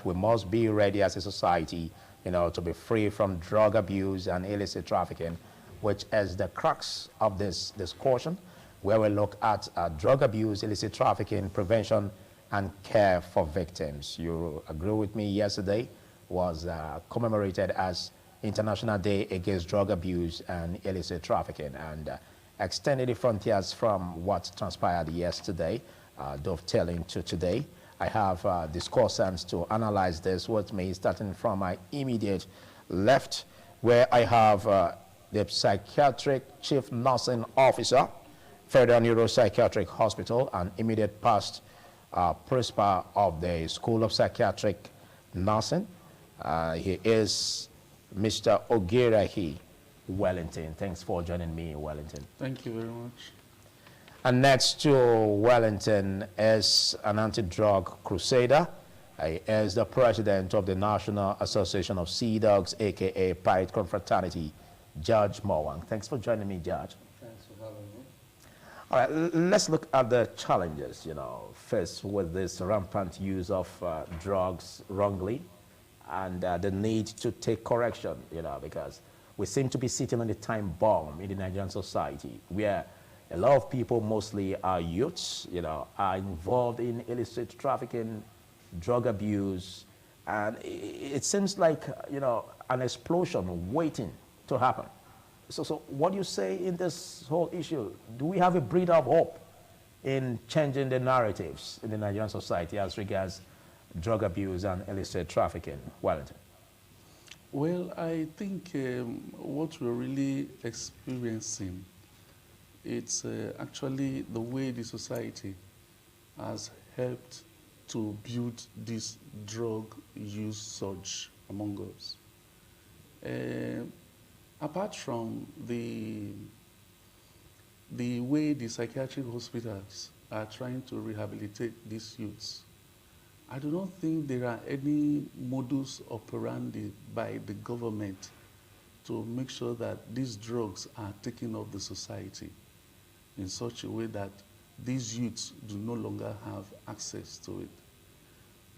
that we must be ready as a society, to be free from drug abuse and illicit trafficking, which is the crux of this discussion, where we look at drug abuse, illicit trafficking, prevention, and care for victims. You agree with me, yesterday was commemorated as International Day Against Drug Abuse and Illicit Trafficking, and extending the frontiers from what transpired yesterday, dovetailing to today. I have discussants to analyze this with me, starting from my immediate left, where I have the Psychiatric Chief Nursing Officer, Federal Neuropsychiatric Hospital, and immediate past principal of the School of Psychiatric Nursing. He is Mr. Ogirahi Wellington. Thanks for joining me, Wellington. Thank you very much. And next to Wellington is an anti-drug crusader. He is the president of the National Association of Sea Dogs, aka Pirate Confraternity, Judge Mowang. Thanks for joining me, Judge. Thanks for having me. All right, let's look at the challenges, first with this rampant use of drugs wrongly, and the need to take correction, because we seem to be sitting on the time bomb in the Nigerian society, where a lot of people, mostly our youths, are involved in illicit trafficking, drug abuse, and it seems like, an explosion waiting to happen. So what do you say in this whole issue? Do we have a breath of hope in changing the narratives in the Nigerian society as regards drug abuse and illicit trafficking? Wellington. Well, I think what we're really experiencing, it's actually the way the society has helped to build this drug use surge among us. Apart from the way the psychiatric hospitals are trying to rehabilitate these youths, I do not think there are any modus operandi by the government to make sure that these drugs are taken off the society in such a way that these youths do no longer have access to it.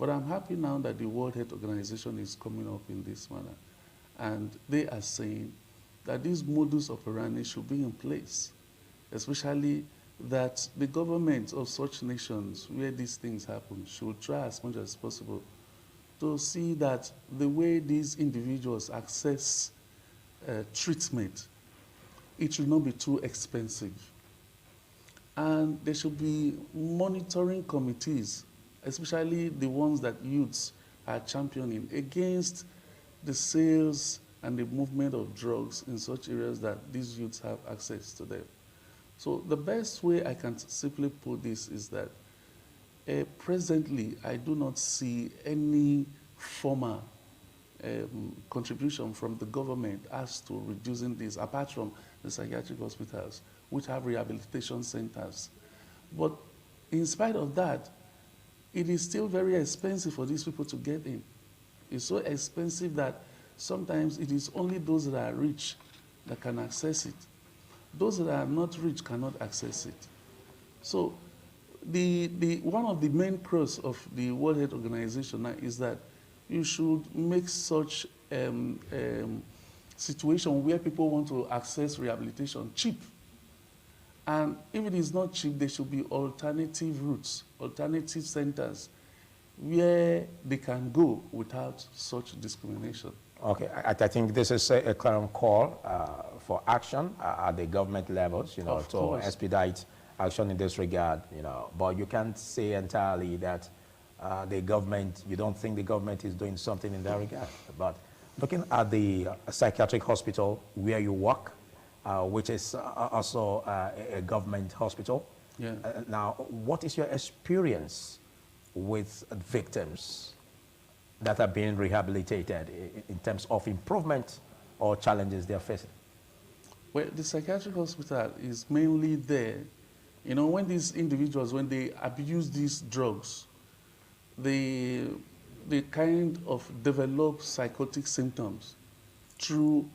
But I'm happy now that the World Health Organization is coming up in this manner, and they are saying that these modus operandi should be in place, especially that the governments of such nations where these things happen should try as much as possible to see that the way these individuals access treatment, it should not be too expensive. And there should be monitoring committees, especially the ones that youths are championing, against the sales and the movement of drugs in such areas that these youths have access to them. So the best way I can simply put this is that presently I do not see any formal contribution from the government as to reducing this, apart from the psychiatric hospitals, which have rehabilitation centers. But in spite of that, it is still very expensive for these people to get in. It's so expensive that sometimes it is only those that are rich that can access it. Those that are not rich cannot access it. So one of the main pros of the World Health Organization now is that you should make such situation where people want to access rehabilitation cheap. And if it is not cheap, there should be alternative routes, alternative centers where they can go without such discrimination. Okay, I think this is a clear call for action at the government levels, to expedite action in this regard, But you can't say entirely that the government, you don't think the government is doing something in that regard. But looking at the psychiatric hospital where you work, which is also a government hospital. Yeah. Now, what is your experience with victims that are being rehabilitated in terms of improvement or challenges they're facing? Well, the psychiatric hospital is mainly there. When these individuals, when they abuse these drugs, they kind of develop psychotic symptoms through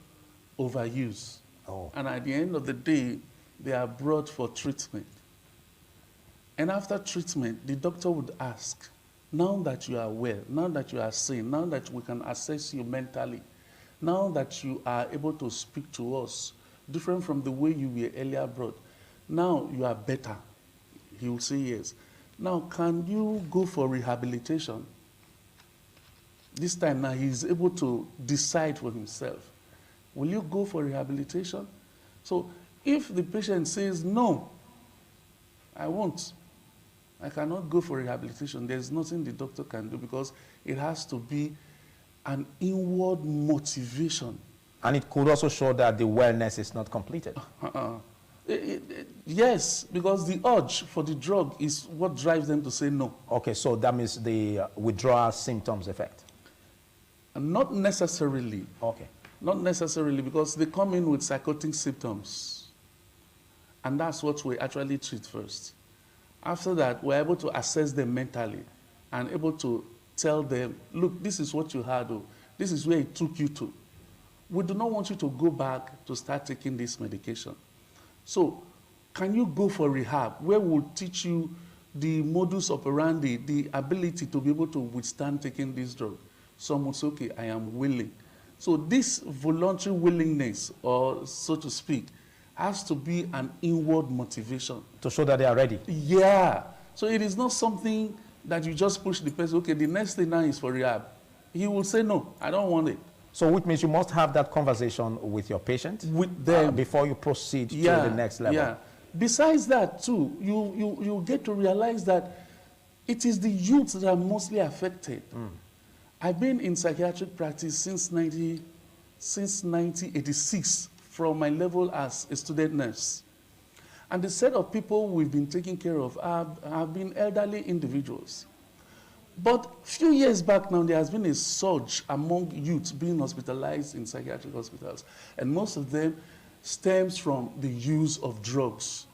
overuse. Oh. And at the end of the day, they are brought for treatment. And after treatment, the doctor would ask, Now that you are well, now that you are sane, now that we can assess you mentally, now that you are able to speak to us, different from the way you were earlier brought, now you are better. He will say yes. Now, can you go for rehabilitation? This time now, he's able to decide for himself. Will you go for rehabilitation? So if the patient says, no, I won't, I cannot go for rehabilitation, there's nothing the doctor can do, because it has to be an inward motivation. And it could also show that the wellness is not completed. Yes, because the urge for the drug is what drives them to say no. Okay, so that means the withdrawal symptoms effect. And not necessarily. Okay. Not necessarily, because they come in with psychotic symptoms. And that's what we actually treat first. After that, we're able to assess them mentally and able to tell them, look, this is what you had, oh, this is where it took you to. We do not want you to go back to start taking this medication. So, can you go for rehab, where we'll teach you the modus operandi, the ability to be able to withstand taking this drug? Some would say, okay, I am willing. So this voluntary willingness, or so to speak, has to be an inward motivation. To show that they are ready. Yeah. So it is not something that you just push the person, okay, the next thing now is for rehab. He will say, no, I don't want it. So which means you must have that conversation with your patient with them before you proceed to the next level. Yeah. Besides that, too, you get to realize that it is the youth that are mostly affected. I've been in psychiatric practice since 1986, from my level as a student nurse. And the set of people we've been taking care of have been elderly individuals. But a few years back now, there has been a surge among youth being hospitalized in psychiatric hospitals. And most of them stems from the use of drugs.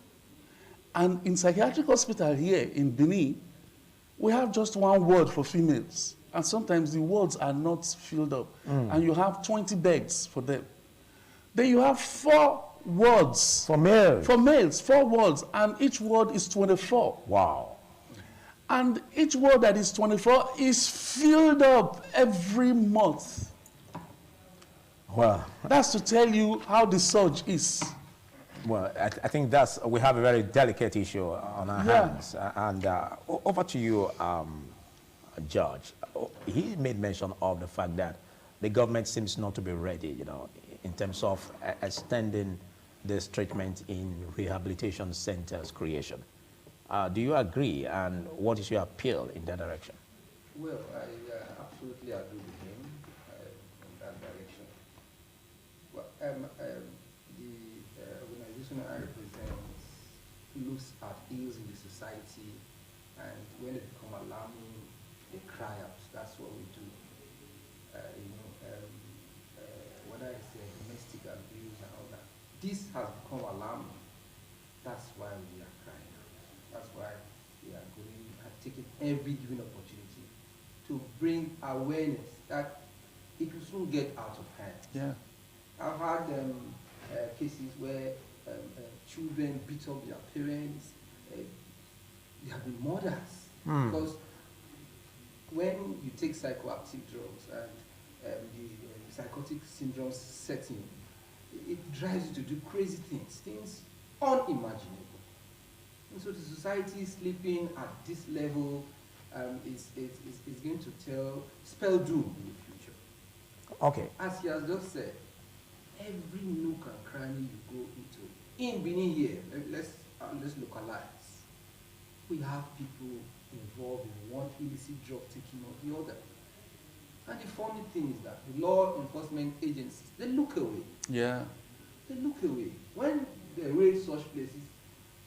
And in psychiatric hospital here in Benin, we have just one ward for females. And sometimes the wards are not filled up. And you have 20 beds for them. Then you have 4 wards. For males? For males, 4 wards. And each ward is 24. Wow. And each ward that is 24 is filled up every month. Well, that's to tell you how the surge is. Well, I think we have a very delicate issue on our hands. And over to you, George. He made mention of the fact that the government seems not to be ready, in terms of extending this treatment in rehabilitation centers creation. Do you agree, and what is your appeal in that direction? Well, I absolutely agree with him in that direction. Well, the organization I represent looks at ills in the society, and when they become alarming, they cry out. That's what we do. Whether it's domestic abuse and all that, this has become alarming. That's why we are crying out. That's why we are going and taking every given opportunity to bring awareness that it will soon get out of hand. Yeah. I've had cases where children beat up their parents. There have been murders. Because when you take psychoactive drugs and the psychotic syndrome setting, it drives you to do crazy things unimaginable. And so the society sleeping at this level is going to spell doom in the future. Okay. As he has just said, every nook and cranny you go into, in Benin here, let's localize. We have people involved in one illicit drug taking or the other. And the funny thing is that the law enforcement agencies, they look away. Yeah. They look away. When they raid such places,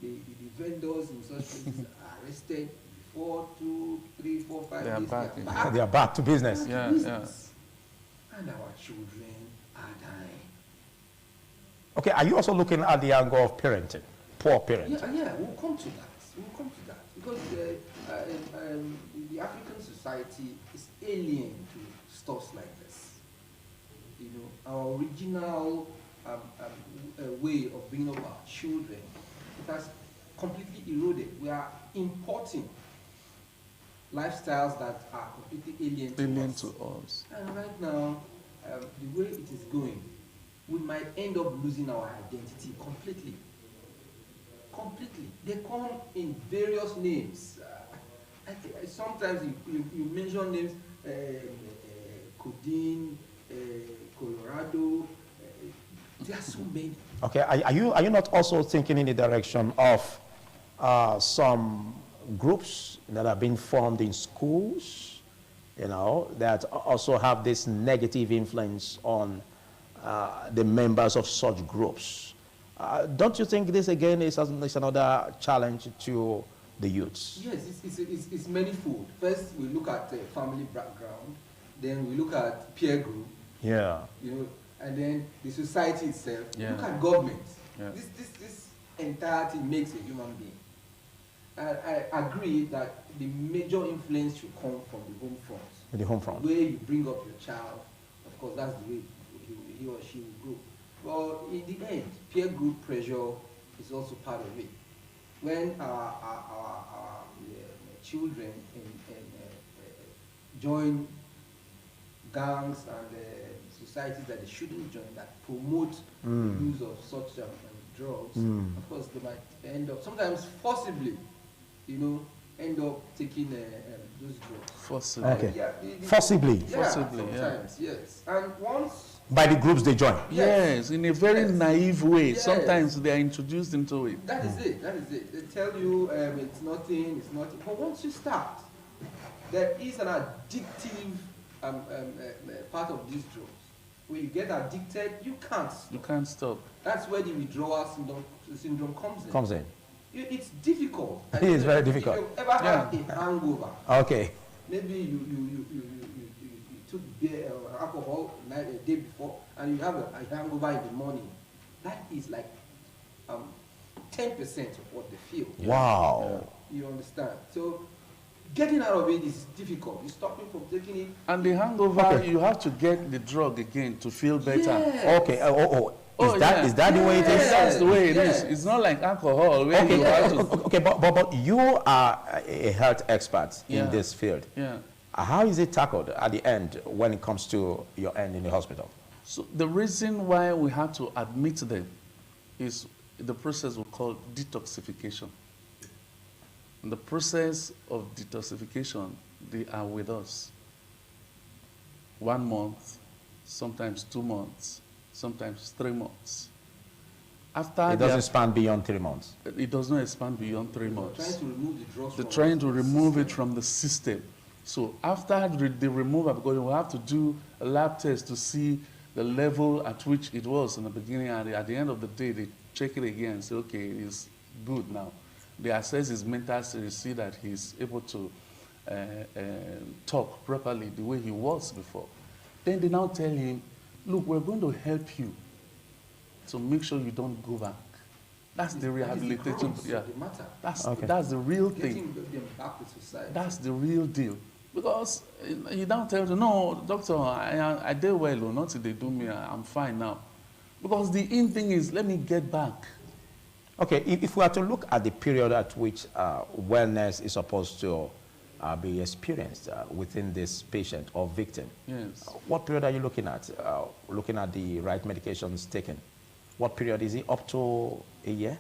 the vendors in such places are arrested before 2, 3, 4, 5 days. They are back to business. Yeah. And our children are dying. Okay, are you also looking at the angle of parenting, poor parenting? Yeah, we'll come to that. Because the African society is alien to stuff like this. Our original way of bringing up our children, it has completely eroded. We are importing lifestyles that are completely alien to us. And right now, the way it is going, we might end up losing our identity completely. Completely. They come in various names. Sometimes you mention names, codeine, Colorado. There are so many. Okay, are you not also thinking in the direction of some groups that have been formed in schools, you know, that also have this negative influence on the members of such groups? Don't you think this again is another challenge to the youths? Yes, it's manifold. First, we look at family background, then we look at peer group. Yeah. You know, and then the society itself. Yeah. Look at government. Yeah. This entirety makes a human being. I agree that the major influence should come from the home front. The home front. The way you bring up your child, of course, that's the way he or she will grow. But in the end, peer group pressure is also part of it. When our children join gangs and societies that they shouldn't join, that promote the use of such drugs, of course they might end up, sometimes forcibly, you know, end up taking those drugs. Forcibly. Okay. Yeah, Forcibly. Yeah, Forcibly, sometimes, yes. And once... By the groups they join. Yes, in a very naive way. Yes. Sometimes they are introduced into it. That is it, that is it. They tell you it's nothing. But once you start, there is an addictive part of these drugs. When you get addicted, you can't stop. You can't stop. That's where the withdrawal syndrome comes in. It's difficult. It is very difficult. If you ever had a hangover, Okay. maybe you took beer or alcohol a day before, and you have a hangover in the morning, that is like 10% of what they feel. Wow. You understand? So getting out of it is difficult. You stop him from taking it. And the hangover, you have to get the drug again to feel better. Yes. Okay. Is that the way it is? Yes, that's the way it is. It's not like alcohol. Where Okay, you have to, okay, but you are a health expert in this field. yeah. How is it tackled at the end when it comes to your end in the hospital? So the reason why we have to admit them is the process we call detoxification. In the process of detoxification, they are with us 1 month, sometimes 2 months, sometimes 3 months. After It doesn't span beyond 3 months. it does not expand beyond 3 months. Trying to remove the drugs. They're trying to remove it from the system. So after the removal, because we have to do a lab test to see the level at which it was in the beginning, and at the end of the day, they check it again and say, okay, it's good now. They assess his mental state to see that he's able to talk properly the way he was before. Then they now tell him, look, we're going to help you to make sure you don't go back. That's the rehabilitation. Yeah, that's the real thing. Getting them back to society. That's the real deal. Because you don't tell them, no, doctor, I did well, or not if they do me, I'm fine now. Because the in thing is, let me get back. Okay, if we are to look at the period at which wellness is supposed to be experienced within this patient or victim, Yes. What period are you looking at? Looking at the right medications taken. What period is it? Up to a year?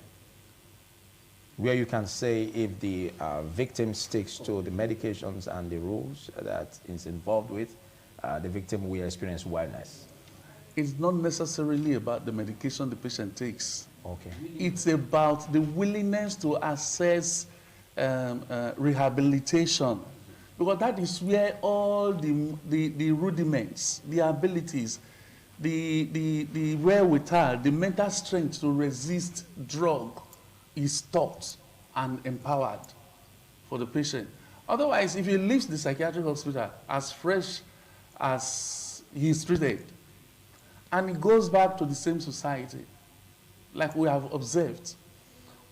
Where you can say if the victim sticks to the medications and the rules that is involved with, the victim will experience wellness. It's not necessarily about the medication the patient takes. Okay. It's about the willingness to assess rehabilitation. Because that is where all the rudiments, the abilities, the wherewithal, the mental strength to resist drug is taught and empowered for the patient. Otherwise, if he leaves the psychiatric hospital as fresh as he's treated, and he goes back to the same society, like we have observed,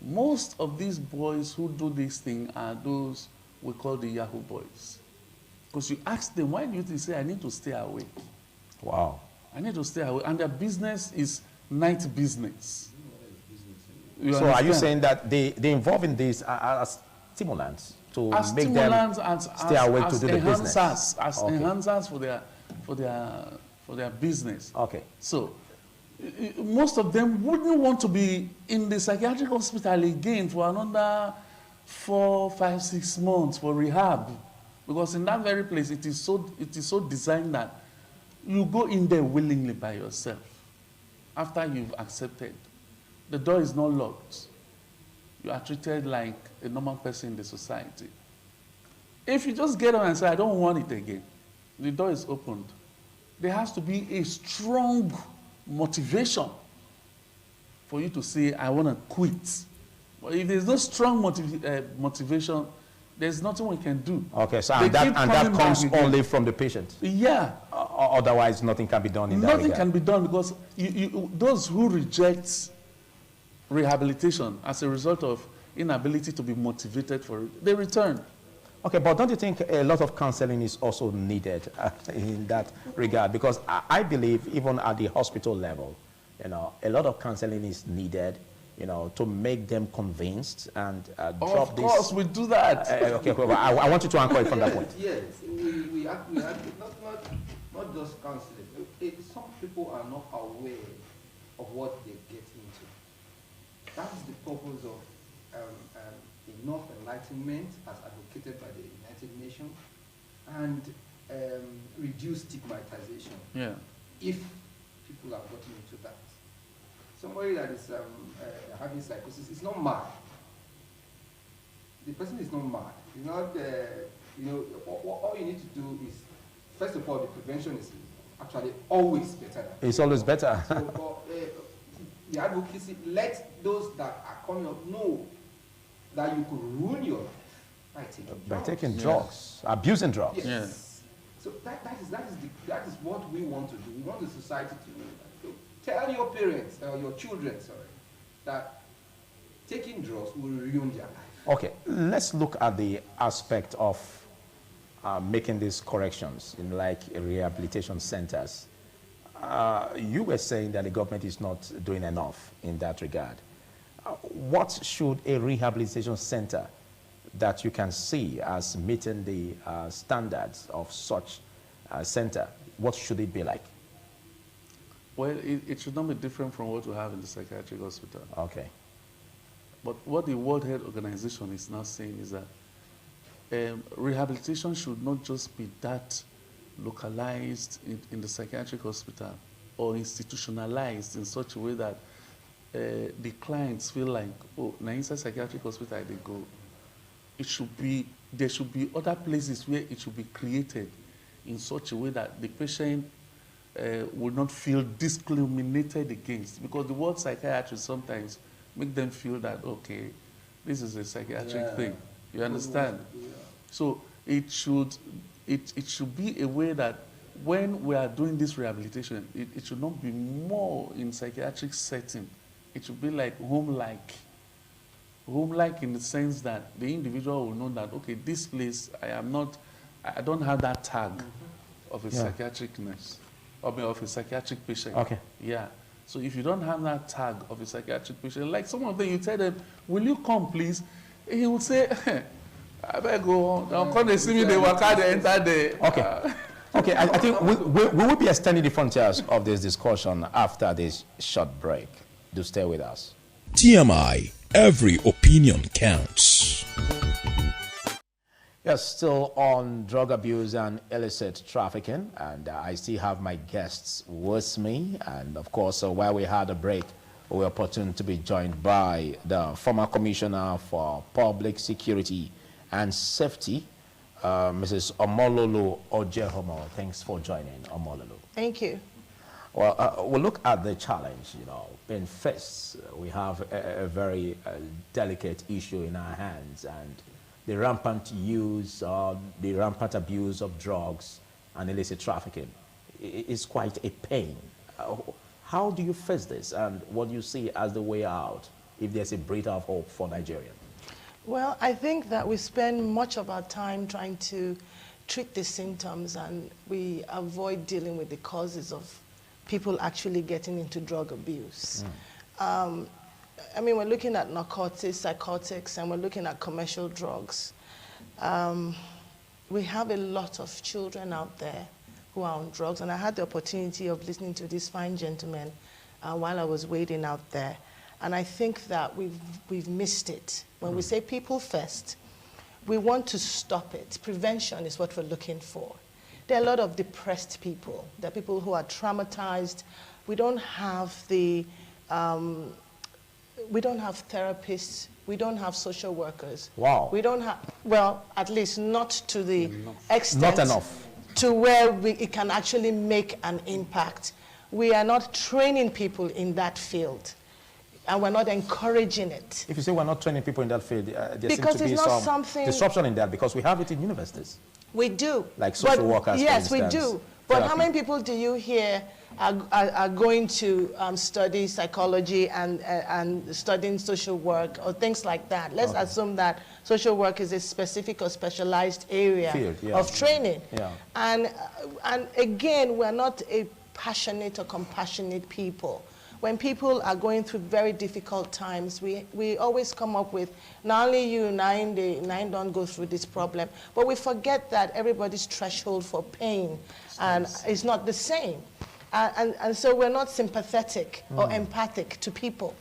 most of these boys who do this thing are those we call the Yahoo boys. Because you ask them, why do you say, I need to stay away? Wow. I need to stay away. And their business is night business. So are you saying that they involve in this as stimulants to as make stimulants, them stay awake to do the business. As enhancers for their business. Okay. So most of them wouldn't want to be in the psychiatric hospital again for another 4, 5, 6 months for rehab, because in that very place it is so designed that you go in there willingly by yourself after you've accepted. The door is not locked. You are treated like a normal person in the society. If you just get on and say, I don't want it again, the door is opened. There has to be a strong motivation for you to say, I want to quit. But if there's no strong motivation, there's nothing we can do. Okay, so and that comes only from the patient? Yeah. Otherwise, nothing can be done in that regard? Nothing can be done, because those who reject rehabilitation as a result of inability to be motivated for it, they return. Okay, but don't you think a lot of counseling is also needed in that regard? Because I believe even at the hospital level, a lot of counseling is needed, to make them convinced and drop this. Of course, we do that. Okay, well, I want you to anchor it from that point. Yes, we have not just counseling. Some people are not aware of what they get into. That's the purpose of enough enlightenment as advocated by the United Nations, and reduce stigmatization. Yeah. If people have gotten into that. Somebody that is having psychosis is not mad. The person is not mad. It's not, all you need to do is, first of all, the prevention is actually always better. It's always better. So the advocacy, let those that are coming up know that you could ruin your life by taking drugs, abusing drugs. Yes. Yeah. So that is what we want to do. We want the society to know that. So tell your parents, or your children, that taking drugs will ruin their life. Okay, let's look at the aspect of making these corrections in like rehabilitation centers. You were saying that the government is not doing enough in that regard. What should a rehabilitation center that you can see as meeting the standards of such center, what should it be like? Well, it should not be different from what we have in the psychiatric hospital. Okay. But what the World Health Organization is now saying is that rehabilitation should not just be that localized in the psychiatric hospital or institutionalized in such a way that the clients feel like, oh, now inside psychiatric hospital they go. There should be other places where it should be created in such a way that the patient will not feel discriminated against, because the word psychiatrist sometimes make them feel that, okay, this is a psychiatric thing. You understand? So it should be a way that when we are doing this rehabilitation, it should not be more in psychiatric setting. It should be like home-like. Home-like in the sense that the individual will know that, okay, this place, I don't have that tag of a psychiatric nurse, of a psychiatric patient. Okay. Yeah. So if you don't have that tag of a psychiatric patient, like some of them, you tell them, will you come, please? And he will say, I better go on. Don't come and see me, they walk out, they enter there. Okay. Okay, I think we will be extending the frontiers of this discussion after this short break. Do stay with us. TMI, every opinion counts. Yes, still on drug abuse and illicit trafficking, and I still have my guests with me. And of course, while we had a break, we were opportune to be joined by the former Commissioner for Public Security and Safety, Mrs. Omololu Ojehomo. Thanks for joining, Omololu. Thank you. Well, we'll look at the challenge, being faced. We have a very delicate issue in our hands, and the rampant use, the rampant abuse of drugs and illicit trafficking is quite a pain. How do you face this, and what do you see as the way out, if there's a breath of hope for Nigeria? Well, I think that we spend much of our time trying to treat the symptoms, and we avoid dealing with the causes of people actually getting into drug abuse. I mean, we're looking at narcotics, psychotics, and we're looking at commercial drugs. We have a lot of children out there who are on drugs, and I had the opportunity of listening to this fine gentleman while I was waiting out there. And I think that we've missed it. When we say people first, we want to stop it. Prevention is what we're looking for. There are a lot of depressed people. There are people who are traumatized. We don't have we don't have therapists. We don't have social workers. Wow. We don't have, well, at least not to the extent. Not enough. To where it can actually make an impact. We are not training people in that field. And we're not encouraging it. If you say we're not training people in that field, there because seems to be it's some not disruption in that, because we have it in universities. We do. Like social workers, yes, for we instance, do. But therapy. how many people do you hear are going to study psychology and studying social work or things like that? Let's assume that social work is a specific or specialized area Field, yeah. of training. Yeah. And again, we're not a passionate or compassionate people. When people are going through very difficult times, we always come up with, not only you, nine don't go through this problem, but we forget that everybody's threshold for pain is not the same. And so we're not sympathetic or empathic to people.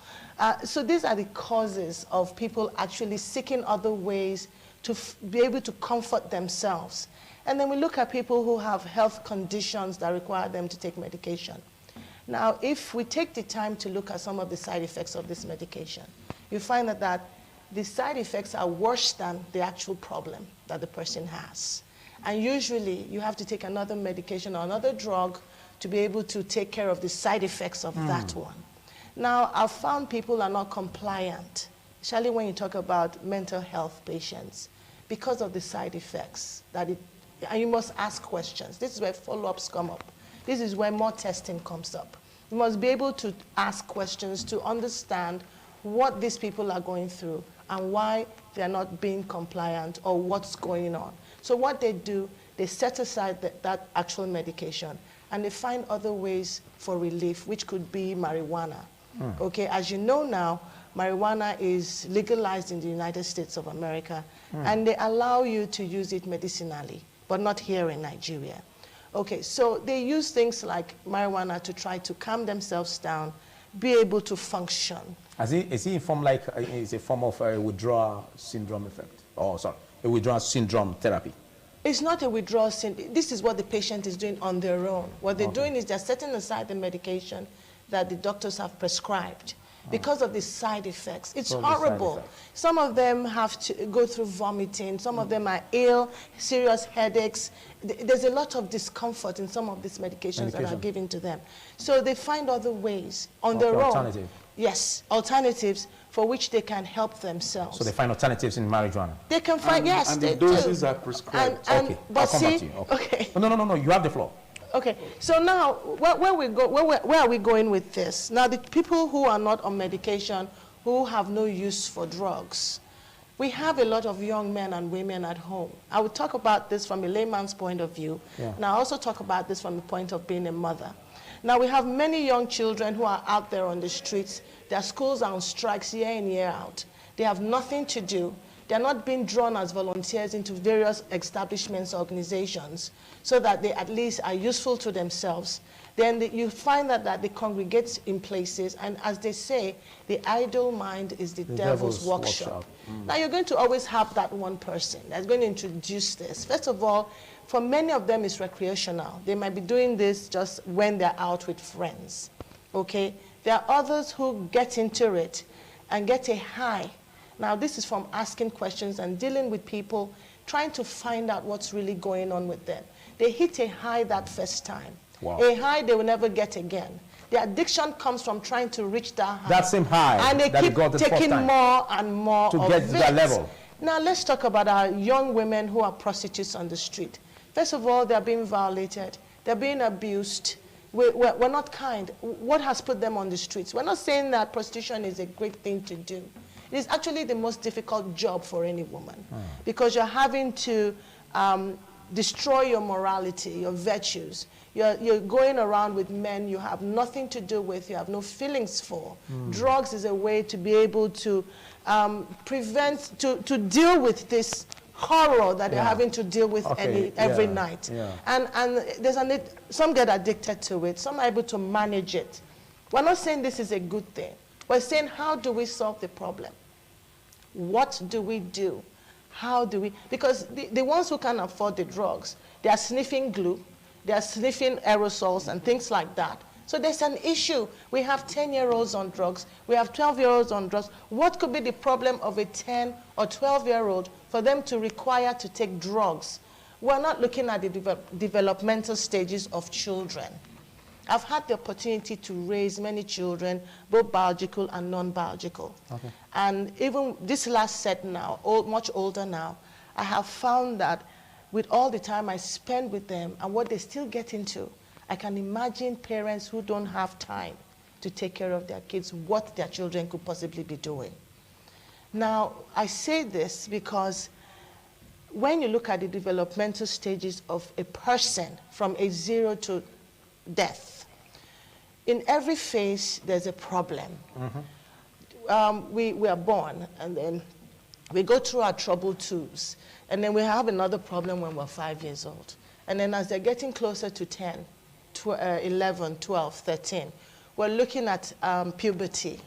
So these are the causes of people actually seeking other ways to be able to comfort themselves. And then we look at people who have health conditions that require them to take medication. Now, if we take the time to look at some of the side effects of this medication, you find that the side effects are worse than the actual problem that the person has. And usually, you have to take another medication or another drug to be able to take care of the side effects of that one. Now, I've found people are not compliant, especially when you talk about mental health patients, because of the side effects. And you must ask questions. This is where follow-ups come up. This is where more testing comes up. You must be able to ask questions to understand what these people are going through and why they're not being compliant or what's going on. So what they do, they set aside that actual medication and they find other ways for relief, which could be marijuana. Okay, as you know now, marijuana is legalized in the United States of America, and they allow you to use it medicinally, but not here in Nigeria. Okay, so they use things like marijuana to try to calm themselves down, be able to function. Is it a form of a withdrawal syndrome effect? Oh, sorry, a withdrawal syndrome therapy? It's not a withdrawal syndrome. This is what the patient is doing on their own. What they're doing is they're setting aside the medication that the doctors have prescribed. Because of the side effects. It's horrible. Some of them have to go through vomiting. Some of them are ill, serious headaches. There's a lot of discomfort in some of these medications that are given to them. So they find other ways on their own. Alternative. Yes, alternatives for which they can help themselves. So they find alternatives in marijuana? They can find, yes, and they the doses are prescribed. Okay, but I'll come back to see, you. okay. No, you have the floor. Okay, so now, where are we going with this? Now, the people who are not on medication, who have no use for drugs, we have a lot of young men and women at home. I will talk about this from a layman's point of view, and I also talk about this from the point of being a mother. Now, we have many young children who are out there on the streets. Their schools are on strikes year in, year out. They have nothing to do. They're not being drawn as volunteers into various establishments, organizations, so that they at least are useful to themselves. Then you find that they congregate in places, and as they say, the idle mind is the devil's workshop. Now you're going to always have that one person that's going to introduce this. First of all, for many of them it's recreational. They might be doing this just when they're out with friends, okay? There are others who get into it and get a high. Now, this is from asking questions and dealing with people, trying to find out what's really going on with them. They hit a high that first time. Wow. A high they will never get again. The addiction comes from trying to reach that high. That same high and they that keep got the taking first time more and more to of get to that level. Now, let's talk about our young women who are prostitutes on the street. First of all, they're being violated. They're being abused. We're not kind. What has put them on the streets? We're not saying that prostitution is a great thing to do. It is actually the most difficult job for any woman because you're having to destroy your morality, your virtues. You're going around with men you have nothing to do with, you have no feelings for. Drugs is a way to be able to prevent, to deal with this horror that they're having to deal with every night. And some get addicted to it, some are able to manage it. We're not saying this is a good thing. We're saying, how do we solve the problem? What do we do? How do we, because the ones who can afford the drugs, they are sniffing glue, they are sniffing aerosols and things like that. So there's an issue. We have 10-year-olds on drugs, we have 12-year-olds on drugs. What could be the problem of a 10 or 12-year-old for them to require to take drugs? We're not looking at the developmental stages of children. I've had the opportunity to raise many children, both biological and non-biological. And even this last set now, much older now, I have found that with all the time I spend with them and what they still get into, I can imagine parents who don't have time to take care of their kids, what their children could possibly be doing. Now, I say this because when you look at the developmental stages of a person from age 0 to death, in every phase, there's a problem. We are born, and then we go through our trouble twos, and then we have another problem when we're 5 years old. And then as they're getting closer to 10, 11, 12, 13, we're looking at puberty.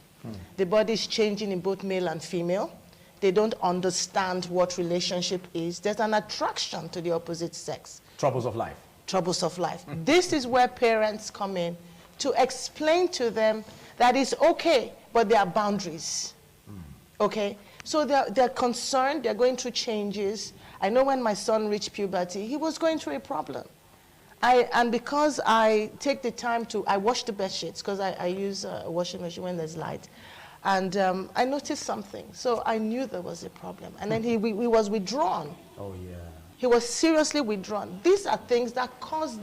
The body is changing in both male and female. They don't understand what relationship is. There's an attraction to the opposite sex. Troubles of life. Troubles of life. This is where parents come in to explain to them that it's okay, but there are boundaries. Okay? So they're concerned, they're going through changes. I know when my son reached puberty, he was going through a problem. And because I take the time I wash the bed sheets, because I use a washing machine when there's light. And I noticed something, so I knew there was a problem. And then he was withdrawn. Oh, yeah. He was seriously withdrawn. These are things that cause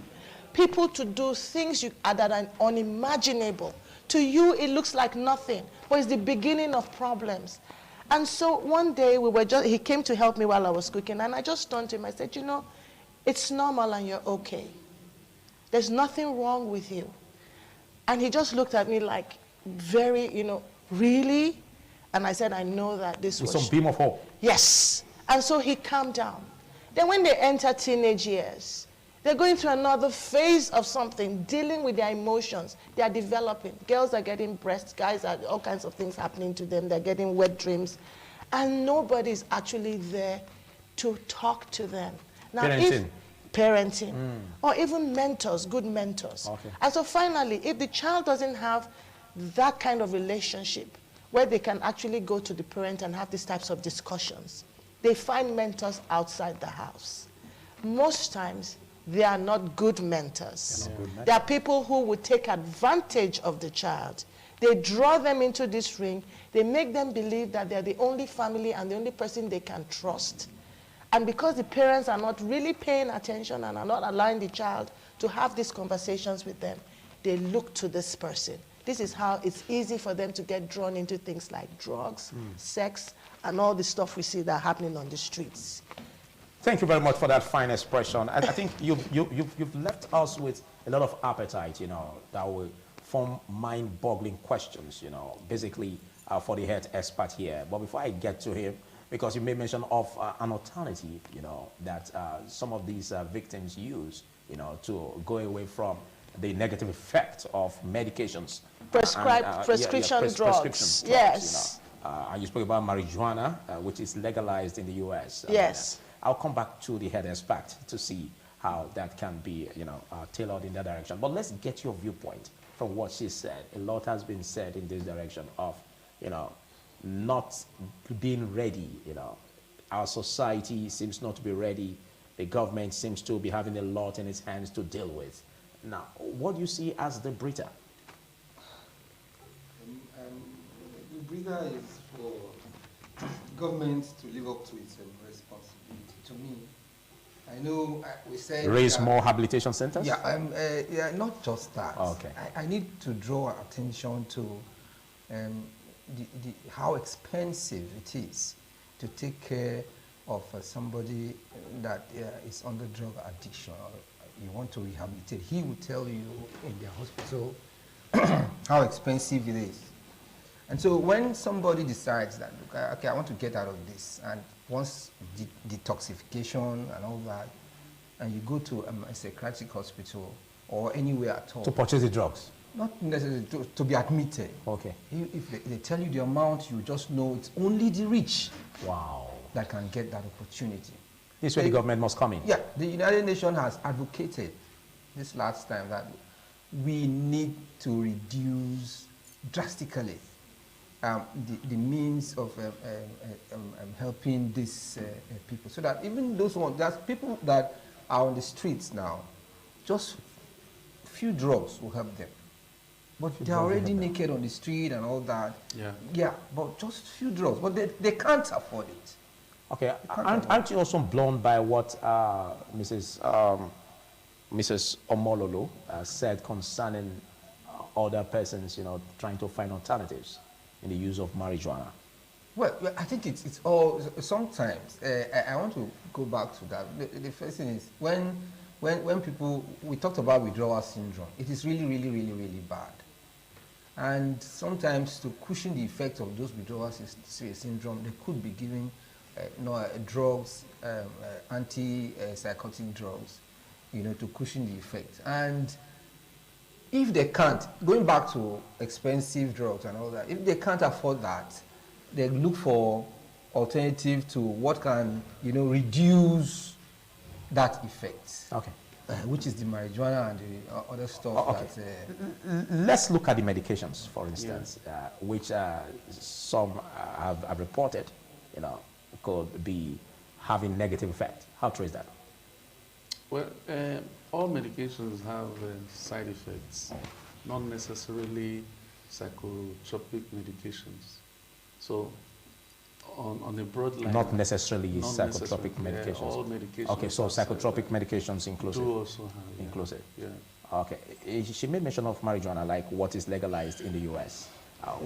people to do things that are unimaginable. To you, it looks like nothing, but it's the beginning of problems. And so one day, he came to help me while I was cooking, and I just turned to him, I said, you know, it's normal and you're okay. There's nothing wrong with you. And he just looked at me like, very, really? And I said, I know that this was... With some beam of hope. Yes. And so he calmed down. Then when they enter teenage years, they're going through another phase of something, dealing with their emotions. They are developing. Girls are getting breasts, guys are all kinds of things happening to them. They're getting wet dreams. And nobody's actually there to talk to them. Now, parenting. Or even mentors, good mentors. And so finally, if the child doesn't have that kind of relationship where they can actually go to the parent and have these types of discussions, they find mentors outside the house. Most times, they are not good mentors. There are people who would take advantage of the child. They draw them into this ring. They make them believe that they're the only family and the only person they can trust. And because the parents are not really paying attention and are not allowing the child to have these conversations with them, they look to this person. This is how it's easy for them to get drawn into things like drugs, sex, and all the stuff we see that are happening on the streets. Thank you very much for that fine expression. I think you've left us with a lot of appetite, that will form mind-boggling questions, basically for the health expert here. But before I get to him, because you made mention of an alternative, that some of these victims use, to go away from the negative effect of medications. Prescription drugs. Yes. And you spoke about marijuana, which is legalized in the U.S. Yes. I'll come back to the head expert to see how that can be, tailored in that direction. But let's get your viewpoint from what she said. A lot has been said in this direction of, not being ready. Our society seems not to be ready. The government seems to be having a lot in its hands to deal with. Now, what do you see as the breather? The breather is for government to live up to its responsibility. To me, I know we said raise more rehabilitation centers. Yeah, not just that. Okay. I need to draw attention to how expensive it is to take care of somebody that is under drug addiction. you want to rehabilitate, he will tell you in the hospital how expensive it is. And so when somebody decides that, okay, I want to get out of this, and once detoxification and all that, and you go to a psychiatric hospital or anywhere at all. To purchase the drugs? Not necessarily to be admitted. Okay. If they tell you the amount, you just know it's only the rich that can get that opportunity. This is where the government must come in. Yeah, the United Nations has advocated this last time that we need to reduce drastically the means of helping these people, so that even those ones, there's people that are on the streets now, just few drugs will help them. But they're already naked on the street and all that. Yeah. Yeah, but just few drugs. But they can't afford it. Okay, aren't you also blown by what Mrs. Omololo said concerning other persons, trying to find alternatives in the use of marijuana? Well, I think it's all, sometimes, I want to go back to that. The first thing is, when people, we talked about withdrawal syndrome, it is really, really, really, really bad. And sometimes to cushion the effect of those withdrawal syndrome, they could be giving drugs, anti-psychotic drugs, to cushion the effect. And if they can't, going back to expensive drugs and all that, if they can't afford that, they look for alternative to what can, reduce that effect. Okay. Which is the marijuana and the other stuff. Okay. Let's look at the medications, for instance, which some have reported, could be having negative effect. How true is that? Well, all medications have side effects, not necessarily psychotropic medications. So, on a broad line, not necessarily psychotropic medications. All medications. Okay, so psychotropic medications inclusive. Do also have, inclusive. Yeah. Okay, she made mention of marijuana, like what is legalized in the U.S.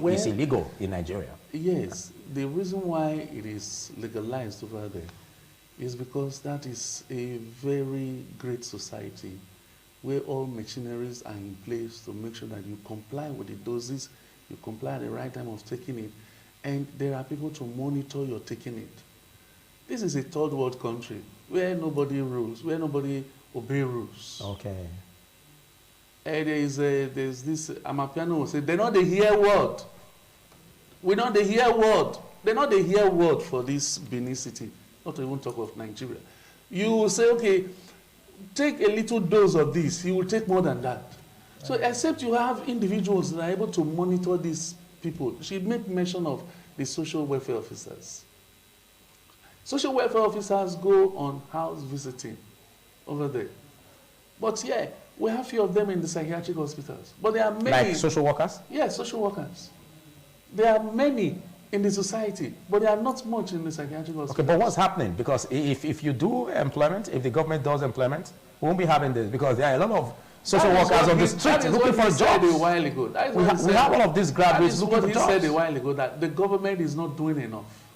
It's illegal in Nigeria. Yes, the reason why it is legalized over there is because that is a very great society where all machineries are in place to make sure that you comply with the doses, you comply at the right time of taking it, and there are people to monitor your taking it. This is a third world country where nobody rules, where nobody obeys rules. Okay. And there's this, Amapiano will say, they're not the hear word. We're not the hear word. They're not the hear word for this Benin city, not to even talk of Nigeria. You will say, okay, take a little dose of this. He will take more than that. So except you have individuals that are able to monitor these people. She made mention of the social welfare officers. Social welfare officers go on house visiting over there. But yeah, we have few of them in the psychiatric hospitals. But there are many. Like social workers? Yes, social workers. There are many in the society, but there are not much in the psychiatric hospitals. Okay, but what's happening? Because if you do employment, if the government does employment, we won't be having this, because there are a lot of social workers on the street looking for jobs. A while ago. We have all of these graduates looking for jobs. He said a while ago, that the government is not doing enough.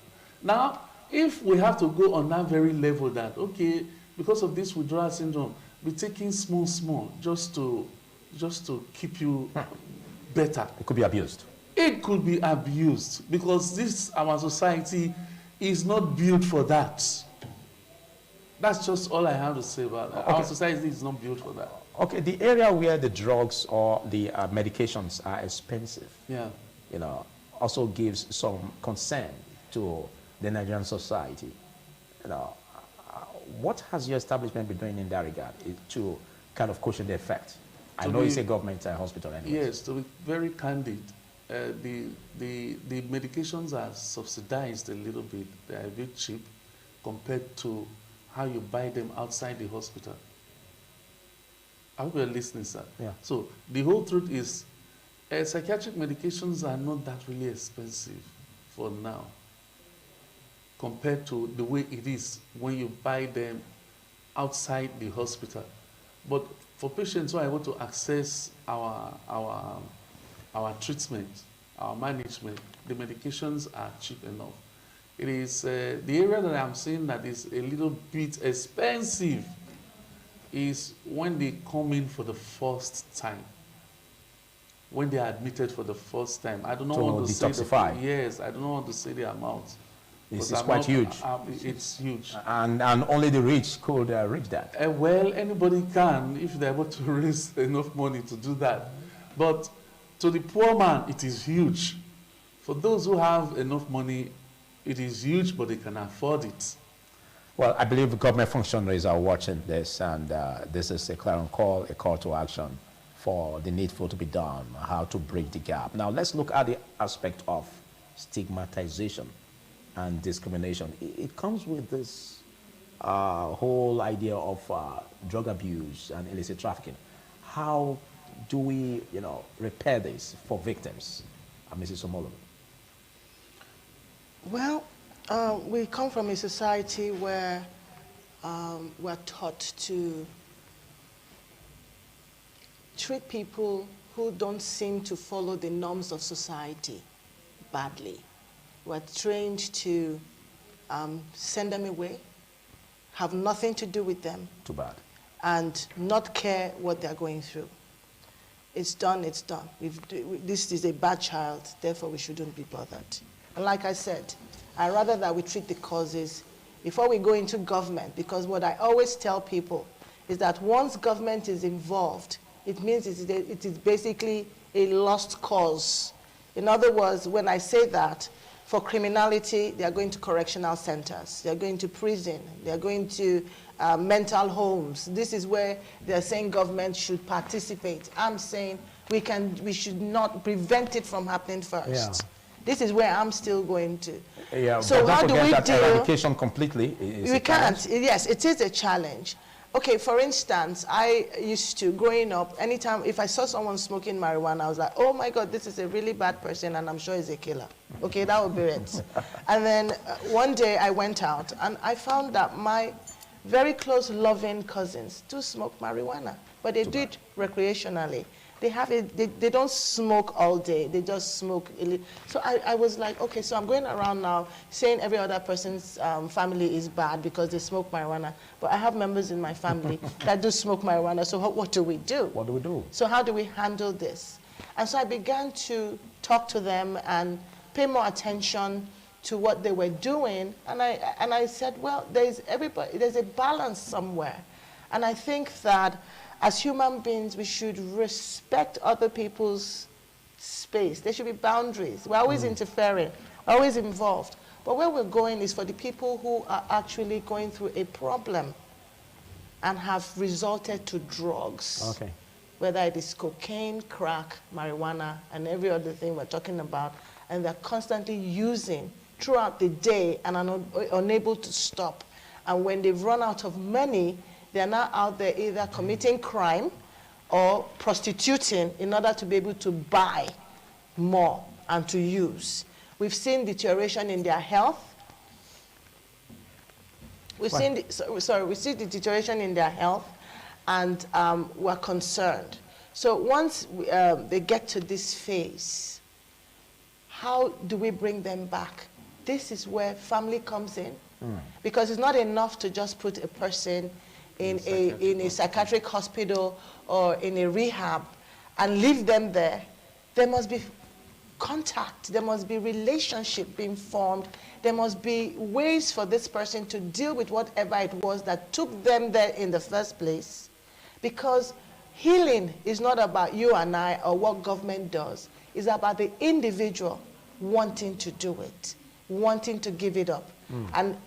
Now, if we have to go on that very level that, okay, because of this withdrawal syndrome, we're taking small, just to keep you better. It could be abused. It could be abused, because our society is not built for that. That's just all I have to say about that. Okay. Our society is not built for that. Okay, the area where the drugs or the medications are expensive, also gives some concern to the Nigerian society. What has your establishment been doing in that regard to kind of cushion the effect? I know it's a government hospital anyway. Yes, to be very candid, the medications are subsidized a little bit. They are a bit cheap compared to how you buy them outside the hospital. I hope you're listening, sir. Yeah. So the whole truth is, psychiatric medications are not that really expensive for now, compared to the way it is when you buy them outside the hospital. But for patients who are able to access our treatment, our management, the medications are cheap enough. It is the area that I'm seeing that is a little bit expensive is when they come in for the first time. When they are admitted for the first time. I don't know want to detoxify. say the, yes, I don't want to say the amount. It's quite huge. It's huge. And only the rich could reach that. Well, anybody can if they're able to raise enough money to do that. But to the poor man, it is huge. For those who have enough money, it is huge, but they can afford it. Well, I believe government functionaries are watching this, and this is a clarion call, a call to action for the needful to be done, how to break the gap. Now, let's look at the aspect of stigmatization and discrimination. It comes with this whole idea of drug abuse and illicit trafficking. How do we, repair this for victims? Mrs. Omolo. Well, we come from a society where we're taught to treat people who don't seem to follow the norms of society badly. We're trained to send them away, have nothing to do with them. Too bad. And not care what they're going through. It's done, it's done. This is a bad child, therefore we shouldn't be bothered. And like I said, I'd rather that we treat the causes before we go into government, because what I always tell people is that once government is involved, it means it is basically a lost cause. In other words, when I say that, for criminality, they are going to correctional centers, they are going to prison, they are going to mental homes. This is where they're saying government should participate. I'm saying we should not prevent it from happening first. Yeah. This is where I'm still going to. Yeah, so how do we deal? Eradication completely is we can't. Yes, it is a challenge. Okay, for instance, I used to, growing up, anytime if I saw someone smoking marijuana, I was like, oh my God, this is a really bad person and I'm sure he's a killer. Okay, that would be it. And then one day I went out and I found that my very close loving cousins do smoke marijuana, but they do it recreationally. They don't smoke all day, they just smoke. So I was like, okay, so I'm going around now saying every other person's family is bad because they smoke marijuana, but I have members in my family that do smoke marijuana, so what do we do? What do we do? So how do we handle this? And so I began to talk to them and pay more attention to what they were doing, and I said, well, there's a balance somewhere. And I think that as human beings, we should respect other people's space. There should be boundaries. We're always interfering, always involved. But where we're going is for the people who are actually going through a problem and have resorted to drugs. Okay. Whether Whether it is cocaine, crack, marijuana, and every other thing we're talking about, and they're constantly using throughout the day and are unable to stop. And when they've run out of money, they're now out there either committing crime or prostituting in order to be able to buy more and to use. We've seen deterioration in their health. We've seen the deterioration in their health, and we're concerned. So once they get to this phase, how do we bring them back? This is where family comes in, because it's not enough to just put a person in a psychiatric hospital or in a rehab and leave them there. There must be contact, there must be relationship being formed, there must be ways for this person to deal with whatever it was that took them there in the first place. Because healing is not about you and I or what government does, it's about the individual wanting to do it, wanting to give it up, and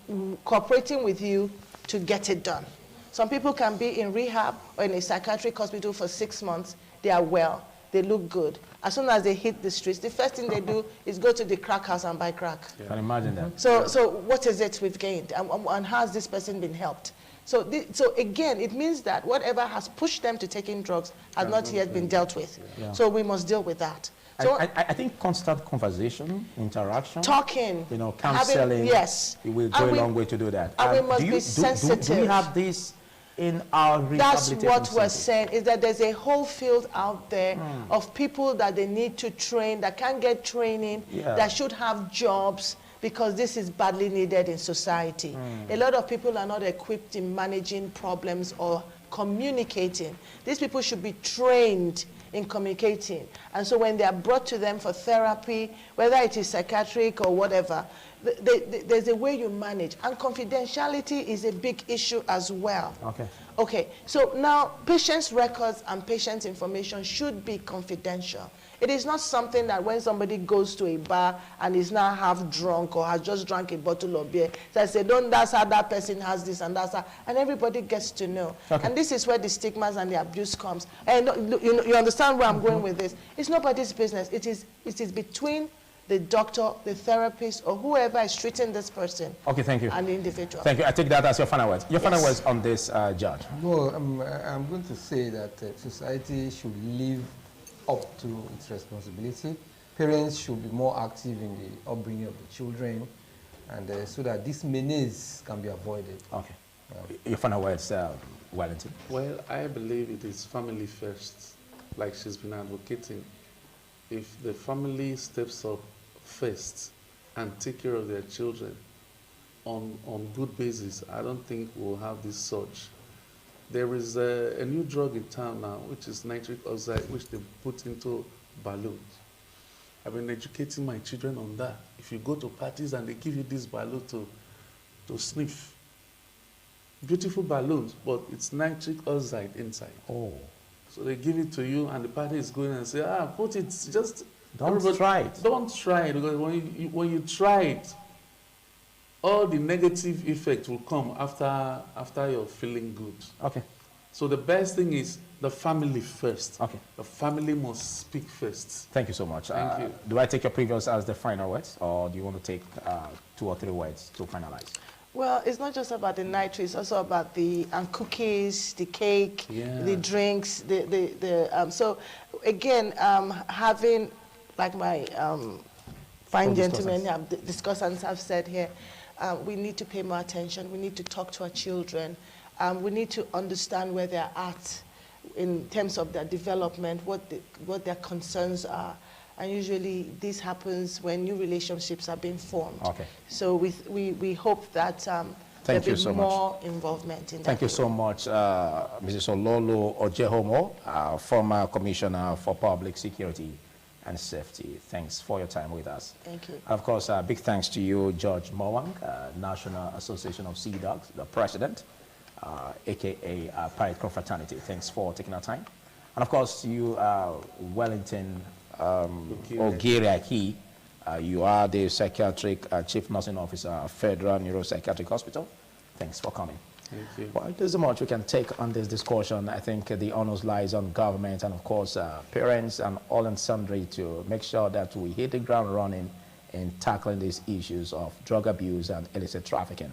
cooperating with you to get it done. Some people can be in rehab or in a psychiatric hospital for 6 months. They are well. They look good. As soon as they hit the streets, the first thing they do is go to the crack house and buy crack. Yeah. Can imagine that. So what is it we've gained? And how has this person been helped? So again, it means that whatever has pushed them to taking drugs has not yet been dealt with. Yeah. So we must deal with that. So I think constant conversation, interaction, talking, counseling, yes, it will go a long way to do that. And we must be sensitive. Do we have this in our rehabilitation? That's what we're saying, is that there's a whole field out there of people that they need to train, that can't get training, that should have jobs, because this is badly needed in society. A lot of people are not equipped in managing problems or communicating. These people should be trained in communicating. And so when they are brought to them for therapy, whether it is psychiatric or whatever, there's a way you manage. And confidentiality is a big issue as well. Okay. Okay, so now patients' records and patients' information should be confidential. It is not something that when somebody goes to a bar and is now half drunk or has just drank a bottle of beer, so I say, that's how that person has this and that's how, and everybody gets to know. Okay. And this is where the stigmas and the abuse comes. And you understand where I'm going with this? It's nobody's business. It is between the doctor, the therapist, or whoever is treating this person. Okay, thank you. And the individual. Thank you. I take that as your final words. Your final Yes. words on this, Judge. No, I'm going to say that society should live up to its responsibility. Parents should be more active in the upbringing of the children, and so that this menace can be avoided. Okay. Your final words, Wellington. Well, I believe it is family first, like she's been advocating. If the family steps up first and take care of their children on good basis, I don't think we'll have this surge. There is a new drug in town now, which is nitric oxide, which they put into balloons. I've been educating my children on that. If you go to parties and they give you this balloon to sniff, beautiful balloons, but it's nitric oxide inside. Oh. So they give it to you, and the party is going and say, put it, just... Don't try it. Don't try it, because when you try it, all the negative effects will come after you're feeling good. Okay. So the best thing is the family first. Okay. The family must speak first. Thank you so much. Thank you. Do I take your previous as the final words, or do you want to take 2 or 3 words to finalize? Well, it's not just about the nitrate, it's also about the cookies, the cake, the drinks, so again, having, like my fine gentlemen discussants have said here, we need to pay more attention, we need to talk to our children, we need to understand where they're at in terms of their development, what their concerns are. And usually this happens when new relationships are being formed. Okay. So we hope that there'll be more involvement in that. Thank you so much, Mrs. Ololo Ojehomo, former Commissioner for Public Security and Safety. Thanks for your time with us. Thank you. Of course, big thanks to you, George Mowang, National Association of Sea Dogs, the President, a.k.a. Pirate Confraternity. Thanks for taking our time. And of course, you, Wellington Ogiriaki, you are the Psychiatric Chief Nursing Officer, Federal Neuropsychiatric Hospital. Thanks for coming. Thank you. Well, there's so much we can take on this discussion. I think the onus lies on government and, of course, parents and all and sundry to make sure that we hit the ground running in tackling these issues of drug abuse and illicit trafficking.